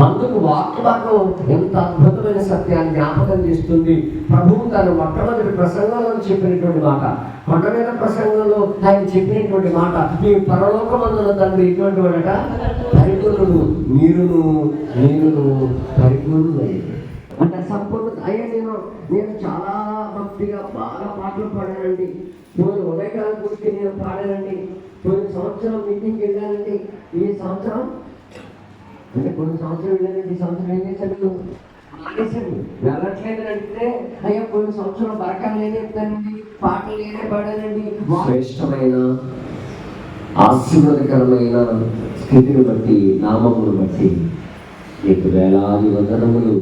అందుకు వాక్యభాగం ఎంత అద్భుతమైన సత్యాన్ని జ్ఞాపకం చేస్తుంది. ప్రభువు తన మొట్టమొదటి ప్రసంగంలో చెప్పినటువంటి మాట, కొండ మీద ప్రసంగంలో ఆయన చెప్పినటువంటి మాట, మీ పరలోకమందున తండ్రి ఇటువంటి వాడట పరిపూర్ణుడు, నేనును పరిపూర్ణుడు అంటే సంపూర్ణ అయ్యా. నేను చాలా భక్తిగా బాగా పాటలు పాడానండి, నేను ఉదయకాలం గురించి నేను పాడానండి, కొన్ని సంవత్సరం మీటింగ్కి వెళ్ళానండి, ఈ సంవత్సరం అంటే కొన్ని సంవత్సరం వెళ్ళానండి, ఈ సంవత్సరం ఏం చేశాడు మానేశాడు, వెళ్ళట్లేదని అడిగితే అయ్యా కొన్ని సంవత్సరం బరకాలు నేనే చెప్తానండి, పాటలు నేనే పాడానండి. శ్రేష్టమైన ఆశీర్వాదకరమైన స్థితిని బట్టి, నామమును బట్టి నీకు వేలాది వందనములు.